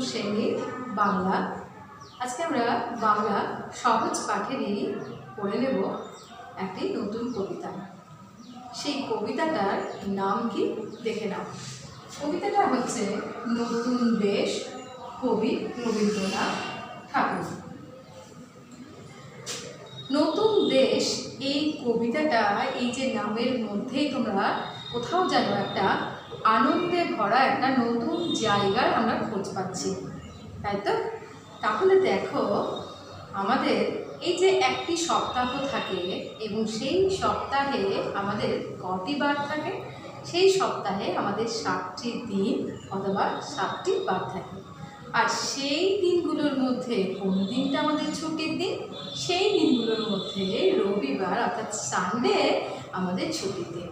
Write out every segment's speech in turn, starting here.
শ্রেণীর বাংলা। আজকে আমরা বাংলা সহজ পাঠেরই পড়ে নেব একটি নতুন কবিতা। সেই কবিতাটার নাম কি দেখে নাও। কবিতাটা হচ্ছে নতুন দেশ, কবি রবীন্দ্রনাথ ঠাকুর। নতুন দেশ এই কবিতাটা, এই যে নামের মধ্যেই তোমরা কোথাও যেন একটা আনন্দে ভরা একটা নতুন জায়গার আমরা খোঁজ পাচ্ছি, তাই তো? তাহলে দেখো, আমাদের এই যে একটি সপ্তাহ থাকে এবং সেই সপ্তাহে আমাদের কটি বার থাকে? সেই সপ্তাহে আমাদের 7টি দিন অথবা 7টি বার থাকে। আর সেই দিনগুলোর মধ্যে কোন দিনটা আমাদের ছুটির দিন? সেই দিনগুলোর মধ্যে রবিবার অর্থাৎ সানডে আমাদের ছুটির দিন,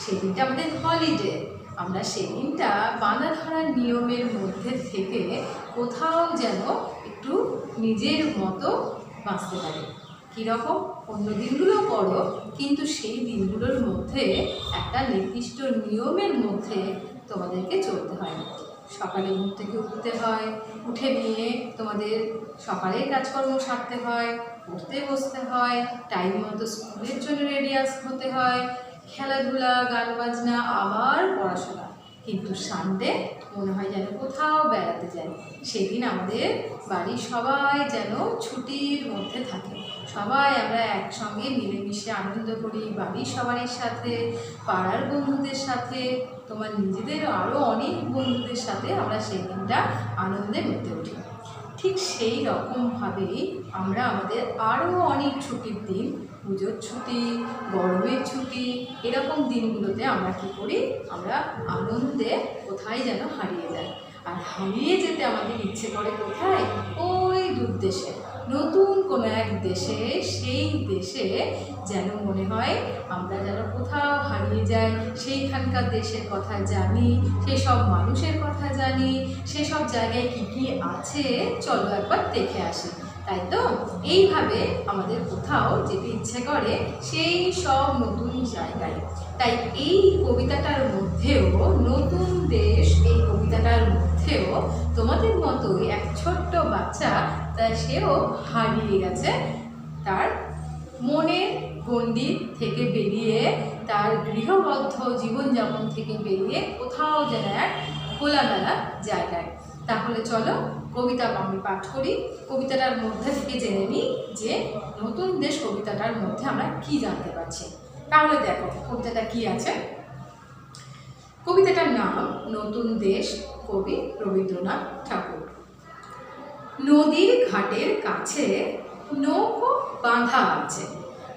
সেই দিনটা আমাদের হলিডে। আমরা সেদিনটা বাঁধা ধরা নিয়মের মধ্যে থেকে কোথাও যেন একটু নিজের মতো বাঁচতে পারি। কীরকম? অন্য দিনগুলো করো, কিন্তু সেই দিনগুলোর মধ্যে একটা নির্দিষ্ট নিয়মের মধ্যে তোমাদেরকে চলতে হয়। সকালে ঘুম থেকে উঠতে হয়, উঠে নিয়ে তোমাদের সকালের কাজকর্ম সারতে হয়, পড়তে বসতে হয়, টাইম মতো স্কুলের জন্য রেডি হতে হয়, খেলাধুলা, গান বাজনা, আবার পড়াশোনা। কিন্তু সানডে মনে হয় যেন কোথাও বেড়াতে যাই। সেদিন আমাদের বাড়ির সবাই যেন ছুটির মধ্যে থাকে। সবাই আমরা একসঙ্গে মিলেমিশে আনন্দ করি, বাড়ির সবারই সাথে, পাড়ার বন্ধুদের সাথে, তোমার নিজেদের আরও অনেক বন্ধুদের সাথে আমরা সেই দিনটা আনন্দে মেতে উঠি। ঠিক সেই রকমভাবেই আমরা আমাদের আরও অনেক ছুটির দিন, পুজোর ছুটি, গরমের ছুটি, এরকম দিনগুলোতে আমরা কী করি? আমরা আনন্দে কোথায় যেন হারিয়ে যাই। আর হারিয়ে যেতে আমাদের ইচ্ছে করে কোথায়? ওই দূর দেশে, নতুন কোনো এক দেশে। সেই দেশে যেন মনে হয় আমরা যেন কোথাও হারিয়ে যাই, সেইখানকার দেশের কথা জানি, সেই সব মানুষের কথা জানি, সেসব জায়গায় কী কী আছে চলো একবার দেখে আসি, তাই তো? এইভাবে আমাদের কোথাও যেতে ইচ্ছে করে সেই সব নতুন জায়গায়। তাই এই কবিতাটার মধ্যেও, নতুন দেশ এই কবিতাটার মধ্যেও তোমাদের মতোই এক ছোট্ট বাচ্চা, তাই সেও হারিয়ে গেছে তার মনের গণ্ডি থেকে বেরিয়ে, তার গৃহবদ্ধ জীবনযাপন থেকে বেরিয়ে কোথাও যেন এক খোলামেলা জায়গায়। তাহলে চলো কবিতা আমি পাঠ করি, কবিতাটার মধ্যে থেকে জেনে নিই যে নতুন দেশ কবিতাটার মধ্যে আমরা কি জানতে পারছি। তাহলে দেখো কবিতাটা কি আছে। কবিতাটার নাম নতুন দেশ, কবি রবীন্দ্রনাথ ঠাকুর। নদীর ঘাটের কাছে নৌকো বাঁধা আছে।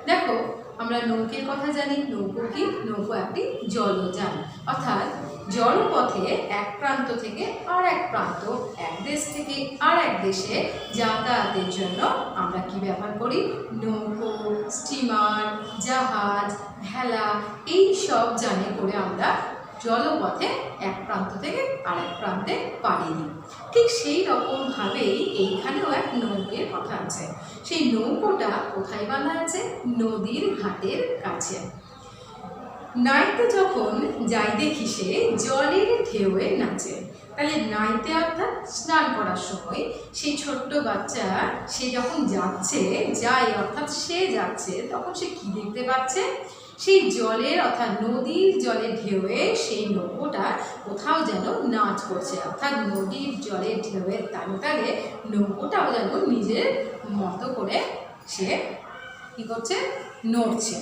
দেখো, আমরা নৌকের কথা জানি। নৌকো কি? নৌকো একটি জলযান, অর্থাৎ জলপথে এক প্রান্ত থেকে আর এক প্রান্ত, এক দেশ থেকে আর এক দেশে যাতায়াতের জন্য আমরা কি ব্যবহার করি? নৌকো, স্টিমার, জাহাজ, ভেলা, এই সব যানে করে আমরা জলপথে এক প্রান্ত থেকে আরেক প্রান্তে পাড়ি দিই। ঠিক সেই রকমভাবেই এইখানেও এক নৌকের কথা আছে। সেই নৌকোটা কোথায় বাঁধা আছে? নদীর ঘাটের কাছে। নাইতে যখন যাই দেখি সে জলের ঢেউয়ে নাচে। তাহলে নাইতে অর্থাৎ স্নান করার সময় সেই ছোট্ট বাচ্চা সে যখন যায় অর্থাৎ সে যাচ্ছে, তখন সে কি দেখতে পাচ্ছে? সেই জলের অর্থাৎ নদীর জলের ঢেউয়ে সেই নৌকোটা কোথাও যেন নাচ করছে, অর্থাৎ নদীর জলের ঢেউয়ের তালে তালে নৌকোটাও যেন নিজের মতো করে সে কী করছে? নড়ছে।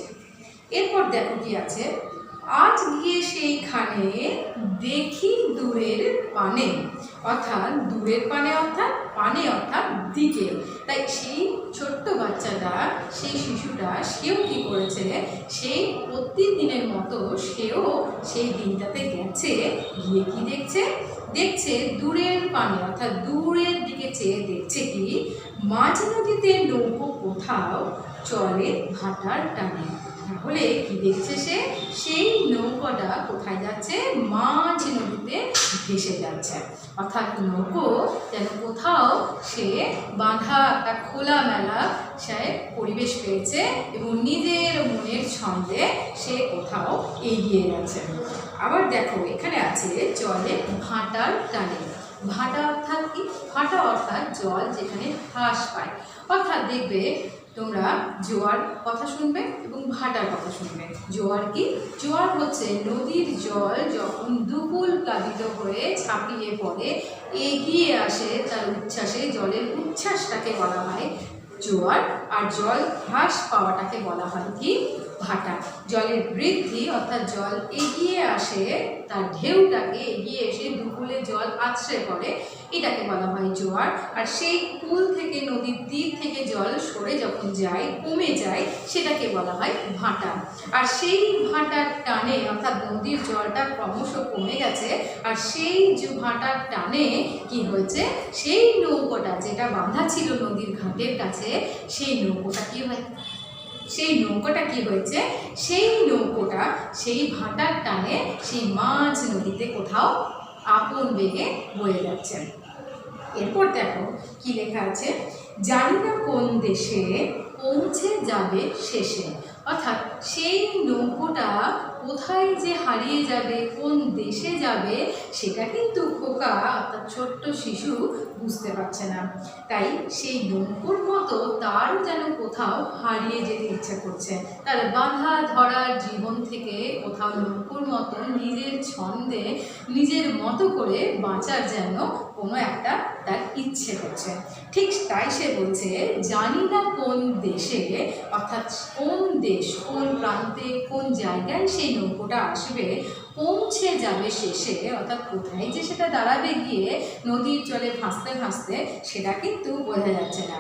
এরপর দেখো কি আছে। আজ গিয়ে সেইখানে দেখি দূরের পানে, অর্থাৎ দূরের পানে অর্থাৎ পানে অর্থাৎ দিকে। তাই সেই ছোট্ট বাচ্চাটা, সেই শিশুটা, সেও কি করেছে? সেই প্রতিদিনের মতো সেও সেই দিনটাতে গেছে, গিয়ে কি দেখছে দূরের পানে অর্থাৎ দূরের দিকে চেয়ে দেখছে কি? মাঝ নদীতে নৌকো কোথাও চলে ভাটার টানে। তাহলে কি দেখছে সে? সেই নৌকাটা কোথায় যাচ্ছে? মাঝ নদীতে ভেসে যাচ্ছে। অর্থাৎ নৌকো যেন কোথাও সে বাঁধা একটা খোলামেলা সে পরিবেশ পেয়েছে এবং নিজের মনের ছন্দে সে কোথাও এগিয়ে গেছে। আবার দেখো এখানে আছে চলে ভাটার টানে। ভাটা অর্থাৎ কি? ভাটা অর্থাৎ জল যেখানে হ্রাস পায়। অর্থাৎ দেখবে তোমরা জোয়ার কথা শুনবে এবং ভাটার কথা শুনবে। জোয়ার কি? জোয়ার হচ্ছে নদীর জল যখন দুকুল প্লাবিত হয়ে ঝাঁপিয়ে পড়ে, এগিয়ে আসে তার উচ্ছ্বাসে, জলের উচ্ছ্বাসটাকে বলা হয় জোয়ার। আর জল হ্রাস পাওয়াটাকে বলা হয় কি? ভাটা। জলের বৃদ্ধি অর্থাৎ জল এগিয়ে আসে, তার ঢেউটাকে এগিয়ে এসে দুকুলে জল আছড়ে পড়ে, এটাকে বলা হয় জোয়ার। আর সেই কুল থেকে, নদীর তীর থেকে জল সরে যখন যায়, কমে যায়, সেটাকে বলা হয় ভাটা। আর সেই ভাটার টানে অর্থাৎ নদীর জলটা ক্রমশ কমে গেছে, আর সেই যে ভাটার টানে কি হয়েছে, সেই নৌকোটা যেটা বাঁধা ছিল নদীর ঘাটের কাছে, সেই নৌকোটা কি হয়, সেই নৌকোটা কি হয়েছে, সেই নৌকোটা সেই ভাটার টানে সেই মাঝ নদীতে কোথাও আপন বেগে বয়ে যাচ্ছে। এরপর দেখো কি লেখা আছে, জানি না কোন দেশে পৌঁছে যাবে শেষে। অর্থাৎ সেই নৌকোটা কোথায় যে হারিয়ে যাবে, কোন দেশে যাবে, সেটা কিন্তু খোকা অর্থাৎ ছোট্ট শিশু বুঝতে পারছে না। তাই সেই নৌকোর মতো তারও যেন কোথাও হারিয়ে যেতে ইচ্ছা করছে। তার বাঁধা ধরার জীবন থেকে কোথাও নৌকোর মতো নিজের ছন্দে, নিজের মতো করে বাঁচার যেন কোনো একটা তার ইচ্ছে করছে। ঠিক তাই সে বলছে, জানি না কোন দেশে, অর্থাৎ কোন দেশ, কোন প্রান্তে, কোন জায়গায় সেই নৌকোটা আসবে, পৌঁছে যাবে শেষে, অর্থাৎ কোথায় যে সেটা দাঁড়াবে গিয়ে নদীর জলে ভাসতে ভাসতে, সেটা কিন্তু বোঝা যাচ্ছে না।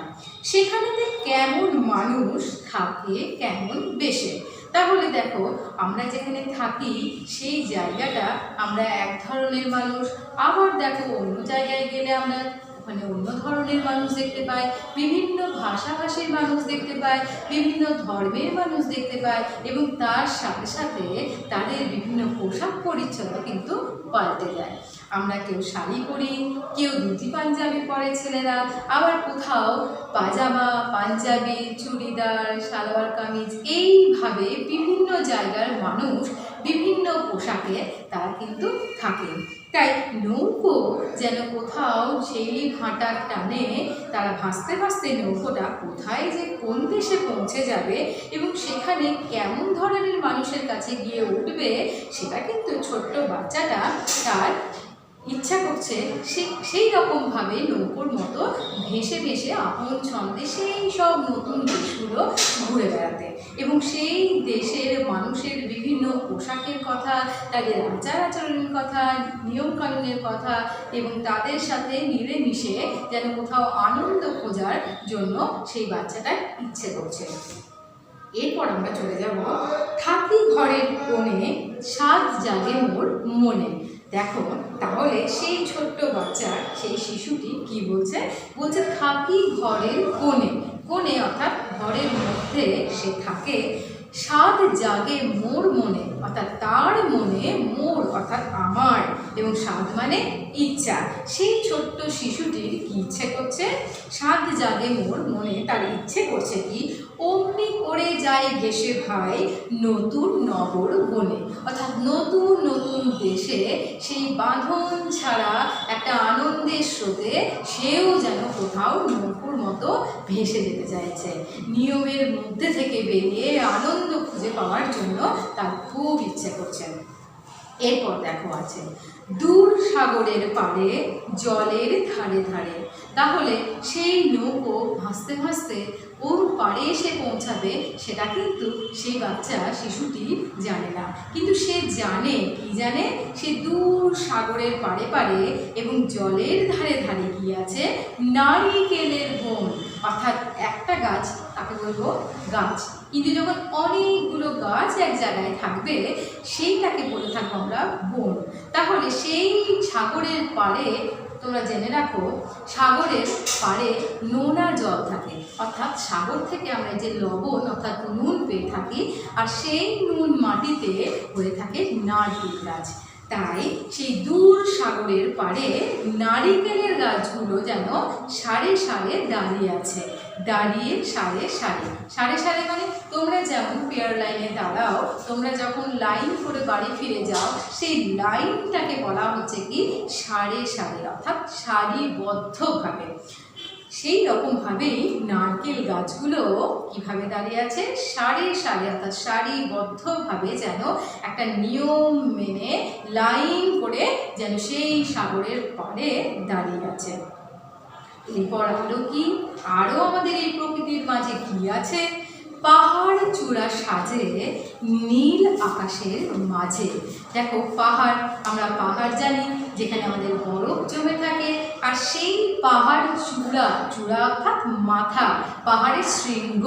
সেখানেতে কেমন মানুষ থাকে, কেমন বেশে। তাহলে দেখো, আমরা যেখানে থাকি সেই জায়গাটা আমরা এক ধরনের মানুষ, আবার দেখো অন্য জায়গায় গেলে আমরা মানে অন্য ধরনের মানুষ দেখতে পাই, বিভিন্ন ভাষাভাষীর মানুষ দেখতে পাই, বিভিন্ন ধর্মের মানুষ দেখতে পাই, এবং তার সাথে সাথে তাদের বিভিন্ন পোশাক পরিচ্ছদও কিন্তু পাল্টে যায়। আমরা কেউ শাড়ি পরি, কেউ ধুতি পাঞ্জাবি পরে ছেলেরা, আবার কোথাও পাজামা, পাঞ্জাবি, চুড়িদার, সালোয়ার কামিজ, এইভাবে বিভিন্ন জায়গার মানুষ বিভিন্ন পোশাকে তারা কিন্তু থাকে। তাই নৌকো যেন কোথাও সেই ভাটার টানে তারা ভাসতে ভাসতে নৌকোটা কোথায় যে কোন দেশে পৌঁছে যাবে এবং সেখানে কেমন ধরনের মানুষের কাছে গিয়ে উঠবে, সেটা কিন্তু ছোট্ট বাচ্চাটা তার ইচ্ছা করছে সেই রকমভাবে নৌকোর মতো ভেসে ভেসে আপন ছন্দে সেই সব নতুন দেশগুলো ঘুরে বেড়াতে, এবং সেই দেশের মানুষের বিভিন্ন পোশাকের কথা, তাদের আচার আচরণের কথা, নিয়মকানুনের কথা, এবং তাদের সাথে মিলেমিশে যেন কোথাও আনন্দ খোঁজার জন্য সেই বাচ্চাটার ইচ্ছে করছে। এরপর আমরা চলে যাব, থাকি ঘরের কোণে সাত জাগে মোর মনে। দেখো তাহলে সেই ছোট্ট বাচ্চা, সেই শিশুটি কি বলছে, বলছে থাকি ঘরের কোণে। কোণে অর্থাৎ ঘরের মধ্যে সে থাকে, সাত জাগে মোর মনে, অর্থাৎ তার মনে, মোর অর্থাৎ আমার, এবং সাত মানে ইচ্ছা। সেই ছোট্ট শিশুটির কি ইচ্ছে করছে, সাত জাগে মোর মনে, তার ইচ্ছে করছে কি, অমনি করে যায় ভেসে ভাই নতুন নগর বনে। অর্থাৎ নতুন নতুন দেশে সেই বাঁধন ছাড়া একটা আনন্দের স্রোতে সেও যেন কোথাও নৌকোর মতো ভেসে যেতে চাইছে। নিয়মের মধ্যে থেকে বেরিয়ে আনন্দ খুঁজে পাওয়ার জন্য তার খুব ইচ্ছে করছে। এরপর দেখো আছে, দূর সাগরের পাড়ে জলের ধারে ধারে। তাহলে সেই নৌকো ভাসতে ভাসতে কোন পাড়ে এসে পৌঁছাবে সেটা কিন্তু সেই বাচ্চা শিশুটি জানে না, কিন্তু সে জানে, কি জানে, সে দূর সাগরের পাড়ে পাড়ে এবং জলের ধারে ধারে কি আছে, নারিকেলের বন। অর্থাৎ একটা গাছ, তাকে বলবো গাছ, কিন্তু যখন অনেকগুলো গাছ এক জায়গায় থাকবে সেইটাকে বলে থাকবো আমরা বন। তাহলে সেই সাগরের পাড়ে তোমরা জেনে রাখো, সাগরের পাড়ে নোনা জল থাকে, অর্থাৎ সাগর থেকে আমরা যে লবণ অর্থাৎ নুন পেয়ে থাকি, আর সেই নুন মাটিতে হয়ে থাকে নারকেল গাছ। তাই সেই দূর সাগরের পাড়ে নারিকেলের গাছগুলো যেন সারে সারে দাঁড়িয়ে আছে, দাঁড়িয়ে সারে সারে। সারে সারে মানে তোমরা যেমন পেয়ার লাইনে দাঁড়াও, তোমরা যখন লাইন করে বাড়ি ফিরে যাও, সেই লাইনটাকে বলা হচ্ছে কি সারে সারে, অর্থাৎ সারিবদ্ধভাবে। সেই রকমভাবেই নারকেল গাছগুলো কিভাবে দাঁড়িয়ে আছে, সারি সারি, অর্থাৎ সারিবদ্ধভাবে যেন একটা নিয়ম মেনে লাইন করে যেন সেই সাগরের পাড়ে দাঁড়িয়ে আছে। এরপর আরও কি, আরও আমাদের এই প্রকৃতির মাঝে কি আছে, পাহাড় চূড়া সাজে নীল আকাশের মাঝে। দেখো পাহাড়, আমরা পাহাড় জানি যেখানে আমাদের বরফ জমে থাকে, আর সেই পাহাড় চূড়া, চূড়া অর্থাৎ মাথা, পাহাড়ের শৃঙ্গ,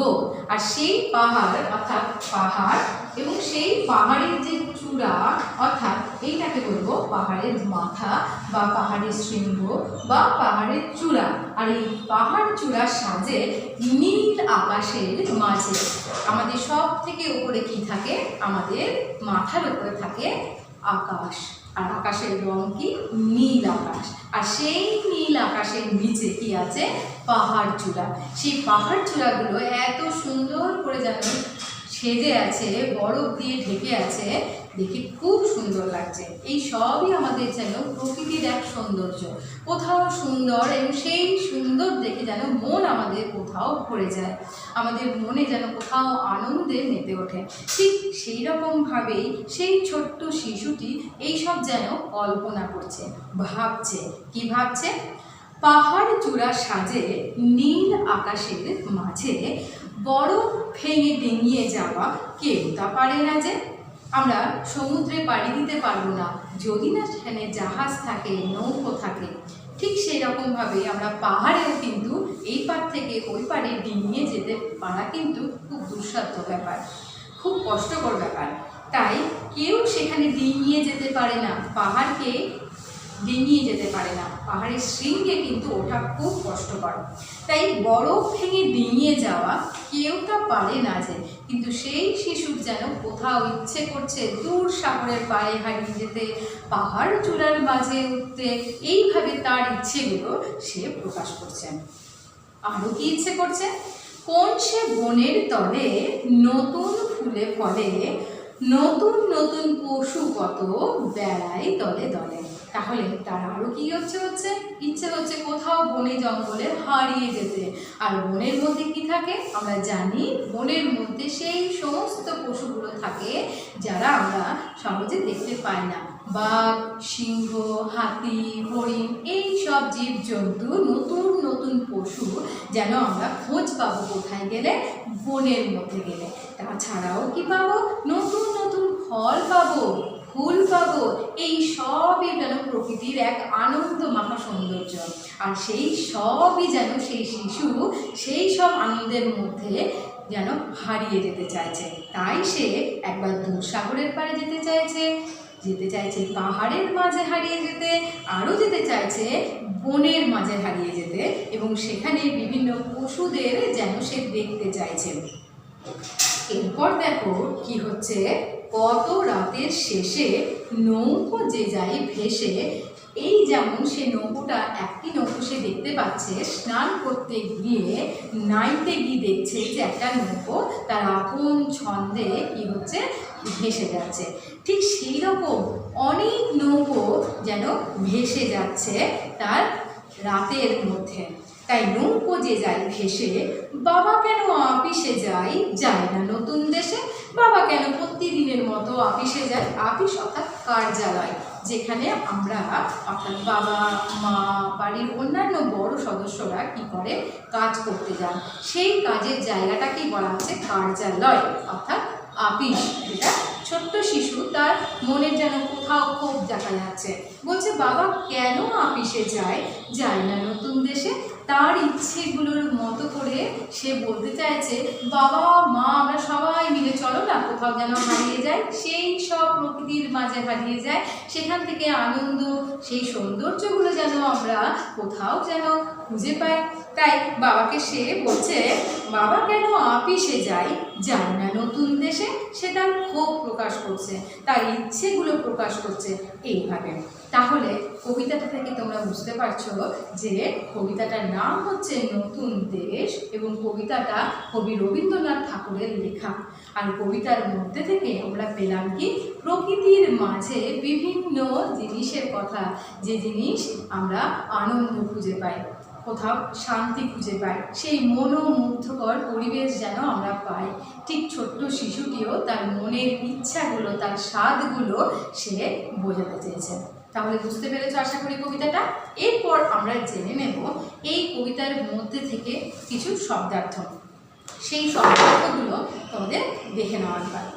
আর সেই পাহাড় অর্থাৎ পাহাড় এবং সেই পাহাড়ের যে চূড়া অর্থাৎ এইটাকে বলবো পাহাড়ের মাথা বা পাহাড়ের শৃঙ্গ বা পাহাড়ের চূড়া। আর এই পাহাড় চূড়া সাজে নীল আকাশের মাঝে। আমাদের সব থেকে উপরে কি থাকে, আমাদের মাথার উপরে থাকে আকাশ, আর আকাশের রং কি নীল আকাশ, আর সেই নীল আকাশের নিচে কি আছে, পাহাড় চূড়া। সেই পাহাড় চূড়াগুলো এত সুন্দর করে যেন সেজে আছে, বরফ দিয়ে ঢেকে আছে, দেখে খুব সুন্দর লাগছে। এই সবই আমাদের যেন প্রকৃতির এক সৌন্দর্য, কোথাও সুন্দর, এবং সেই সুন্দর দেখে যেন মন আমাদের কোথাও ভরে যায়, আমাদের মনে যেন কোথাও আনন্দে মেতে ওঠে। ঠিক সেই রকমভাবেই সেই ছোট্ট শিশুটি এইসব যেন কল্পনা করছে, ভাবছে। কি ভাবছে, পাহাড় চূড়া সাজে নীল আকাশের মাঝে বরফ ভেঙে ডিঙিয়ে যাওয়া কেউ তা পারে না যে। আমরা সমুদ্রে পাড়ি দিতে পারবো না যদি না সেখানে জাহাজ থাকে, নৌকো থাকে। ঠিক সেই রকমভাবে আমরা পাহাড়েও কিন্তু এই পার থেকে ওই পারে ডিঙিয়ে যেতে পারা কিন্তু খুব দুঃসাধ্য ব্যাপার, খুব কষ্টকর ব্যাপার। তাই কেউ সেখানে ডিঙিয়ে যেতে পারে না, পাহাড়কে ডিঙিয়ে যেতে পারে না, পাহাড়ের শৃঙ্গে কিন্তু ওঠা খুব কষ্টকর। তাই বরফ ভেঙে ডিঙিয়ে যাওয়া কেউ তা পারে না যে। কিন্তু সেই শিশুর যেন কোথাও ইচ্ছে করছে দূর সাগরের পাড়ে হারিয়ে যেতে, পাহাড় চূড়ার মাঝে উঠতে, এইভাবে তার ইচ্ছেগুলো সে প্রকাশ করছে। আরও কি ইচ্ছে করছে, কোন সে বনের তলে নতুন ফুলে ফলে, নতুন নতুন পশু কত বেড়ায় দলে দলে। তাহলে তার আরও কি ইচ্ছে হচ্ছে কোথাও বনে জঙ্গলে হারিয়ে যেতে। আর বনের মধ্যে কি থাকে আমরা জানি, বনের মধ্যে সেই সমস্ত পশুগুলো থাকে যারা আমরা সহজে দেখতে পাই না। বাঘ, সিংহ, হাতি, হরিণ, এই সব জীবজন্তু, নতুন নতুন পশু যেন আমরা খোঁজ পাবো কোথায় গেলে, বনের মধ্যে গেলে। তাছাড়াও কি পাবো, নতুন নতুন ফল পাবো, ফুল পাবো। এই সবই যেন প্রকৃতির এক আনন্দ মহা সৌন্দর্য। আর সেই সবই যেন সেই শিশু সেই সব আনন্দের মধ্যে যেন হারিয়ে যেতে চাইছে। তাই সে একবার দূর সাগরের পাড়ে যেতে চাইছে, পাহাড়ের মাঝে হারিয়ে যেতে, আরও যেতে চাইছে বনের মাঝে হারিয়ে যেতে, এবং সেখানে বিভিন্ন পশুদের যেন সে দেখতে চাইছে। এরপর দেখো কি হচ্ছে, কত রাতের শেষে নৌকো যে যায় ভেসে। এই যেমন সে নৌকোটা, একটি নৌকো সে দেখতে পাচ্ছে, স্নান করতে গিয়ে নাইতে গিয়ে দেখছে যে একটা নৌকো তার আপন ছন্দে কি হচ্ছে, ভেসে যাচ্ছে। ঠিক সেই রকম অনেক নৌকো যেন ভেসে যাচ্ছে তার রাতের মধ্যে। তাই নৌকো যে যায় ভেসে, বাবা কেন আপিসে যায় না নতুন দেশে। বাবা কেন প্রতিদিনের মতো আপিসে যায়, আপিস অর্থাৎ কার্যালয়, যেখানে আমরা অর্থাৎ বাবা মা বাড়ির অন্যান্য বড় সদস্যরা কি করে, কাজ করতে যান। সেই কাজের জায়গাটাকেই বলা হচ্ছে কার্যালয় অর্থাৎ আপিস। যেটা ছোট্ট শিশু, তার মনের যেন কোথাও ক্ষোভ দেখা যাচ্ছে, বলছে বাবা কেন আপিসে যায় না নতুন দেশে। তার ইচ্ছেগুলোর মতো করে সে বলতে চাইছে, বাবা মা আমরা সবাই মিলে চলো না কোথাও যেন হারিয়ে যায়, সেই সব প্রকৃতির মাঝে হারিয়ে যায়, সেখান থেকে আনন্দ, সেই সৌন্দর্যগুলো যেন আমরা কোথাও যেন খুঁজে পাই। তাই বাবাকে সে বলছে, বাবা কেন আপিসে যাই না নতুন দেশে, সে তার ক্ষোভ প্রকাশ করছে, তার ইচ্ছেগুলো প্রকাশ করছে এইভাবে। তাহলে কবিতাটা থেকে তোমরা বুঝতে পারছো যে কবিতাটার নাম হচ্ছে নতুন দেশ, এবং কবিতাটা কবি রবীন্দ্রনাথ ঠাকুরের লেখা। আর কবিতার মধ্যে থেকে আমরা পেলাম কি, প্রকৃতির মাঝে বিভিন্ন জিনিসের কথা, যে জিনিস আমরা আনন্দ খুঁজে পাই, কোথাও শান্তি খুঁজে পাই, সেই মনোমুগ্ধকর পরিবেশ যেন আমরা পাই। ঠিক ছোট্ট শিশুটিও তার মনের ইচ্ছাগুলো, তার স্বাদগুলো সে বোঝাতে চেয়েছে। তাহলে বুঝতে পেরেছো আশা করি কবিতাটা। এরপর আমরা জেনে নেব এই কবিতার মধ্যে থেকে কিছু শব্দার্থ। সেই শব্দার্থগুলো তোমাদের দেখে নেওয়ার পায়।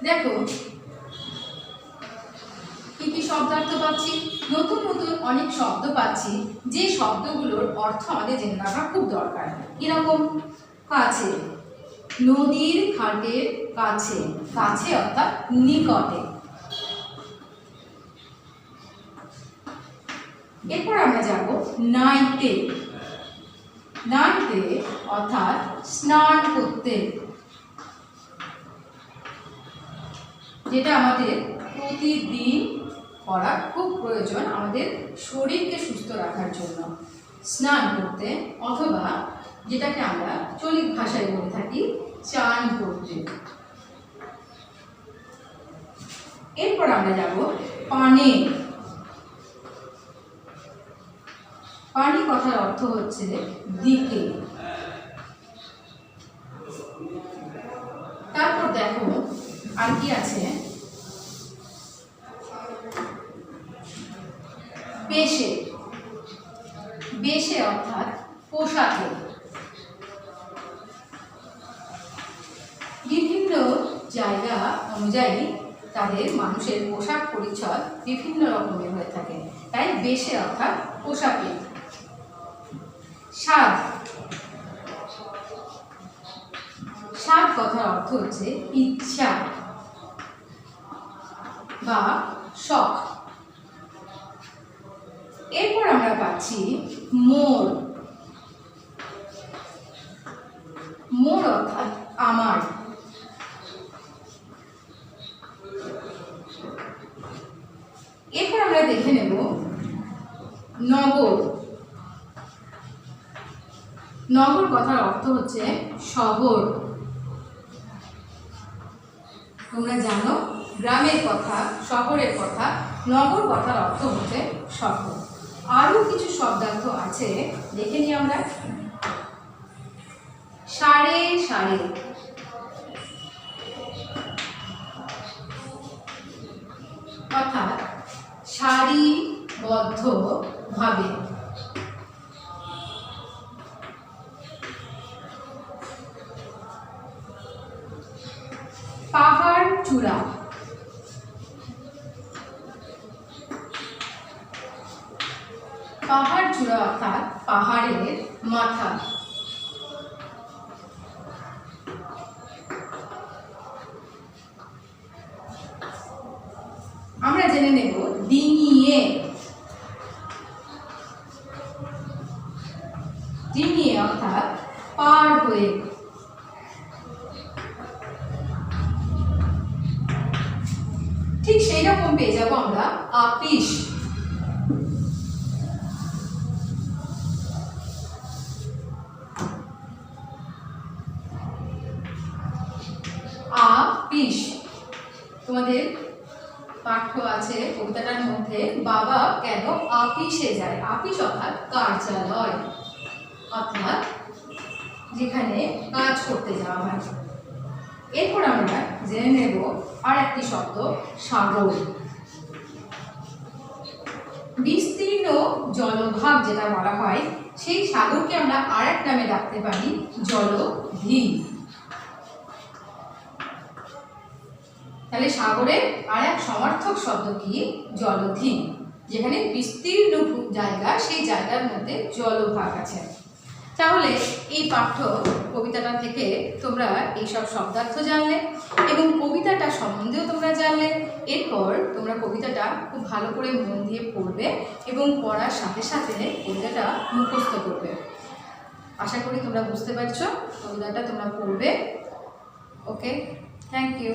দেখো কি কি শব্দার্থ পাচ্ছি, নতুন নতুন অনেক শব্দ পাচ্ছি, যে শব্দগুলোর অর্থ আমাদের জেনে রাখা খুব দরকার। কিরকম? কাছে, নদীর ঘাটের কাছে, কাছে অর্থাৎ নিকটে। এরপর আমরা যাব নাইতে, নাইতে অর্থাৎ স্নান করতে, যেটা আমাদের প্রতিদিন করা খুব প্রয়োজন আমাদের শরীরকে সুস্থ রাখার জন্য। স্নান করতে, অথবা যেটাকে আমরা চলিত ভাষায় বলে থাকি চান করতে। এরপর আমরা যাব পানে। পানি কথার অর্থ হচ্ছে দিকে। তারপর দেখো আর কি আছে, বেশে, বেশে অর্থাৎ পোশাকে। বিভিন্ন জায়গা অনুযায়ী তাদের মানুষের পোশাক পরিচ্ছদ বিভিন্ন রকমের হয়ে থাকে, তাই বেশে অর্থাৎ পোশাকে। স্বাদ, স্বাদ কথার অর্থ হচ্ছে ইচ্ছা বা শখ। এরপর আমরা পাচ্ছি মোর, মোর অর্থাৎ আমার। এরপর আমরা দেখে নেব নগর। নগর কথার অর্থ হচ্ছে শহর। তোমরা জানো গ্রামের কথা, শহরের কথা, নগর কথার অর্থ হচ্ছে শহর। আরো কিছু শব্দার্থ আছে, দেখে নিই আমরা। সাড়ে সাড়ে, অর্থাৎ সারিবদ্ধ ভাবে। পাহাড় চূড়া, পাহাড় চূড়া অর্থাৎ পাহাড়ের মাথা। আমরা জেনে নেব ডিঙিয়ে, ডিঙিয়ে অর্থাৎ পার হয়ে। ঠিক সেই রকম পেয়ে যাব আমরা আপিস। আপিস, তোমাদের পাঠ্য আছে কবিতাটার মধ্যে, বাবা কেন আপিসে যায়। আপিস অর্থাৎ কার্যালয়, অর্থাৎ যেখানে কাজ করতে যাওয়া হয়। এরপর আমরা জেনে নেব আর একটি শব্দ সাগর। বিস্তীর্ণ জলভাগ যেটা বলা হয়, সেই সাগরকে আমরা আর এক নামে ডাকতে পারি জলধি। তাহলে সাগরের আর এক সমার্থক শব্দ কি? জলধি, যেখানে বিস্তীর্ণ জায়গা, সেই জায়গার মধ্যে জলভাগ আছে। তাহলে এই পাঠ্য কবিতাটা থেকে তোমরা এইসব শব্দার্থ জানলে এবং কবিতাটা সম্বন্ধেও তোমরা জানলে। এরপর তোমরা কবিতাটা খুব ভালো করে মন দিয়ে পড়বে এবং পড়ার সাথে সাথে কবিতাটা মুখস্থ করবে। আশা করি তোমরা বুঝতে পারছো, কবিতাটা তোমরা পড়বে। ওকে, থ্যাংক ইউ।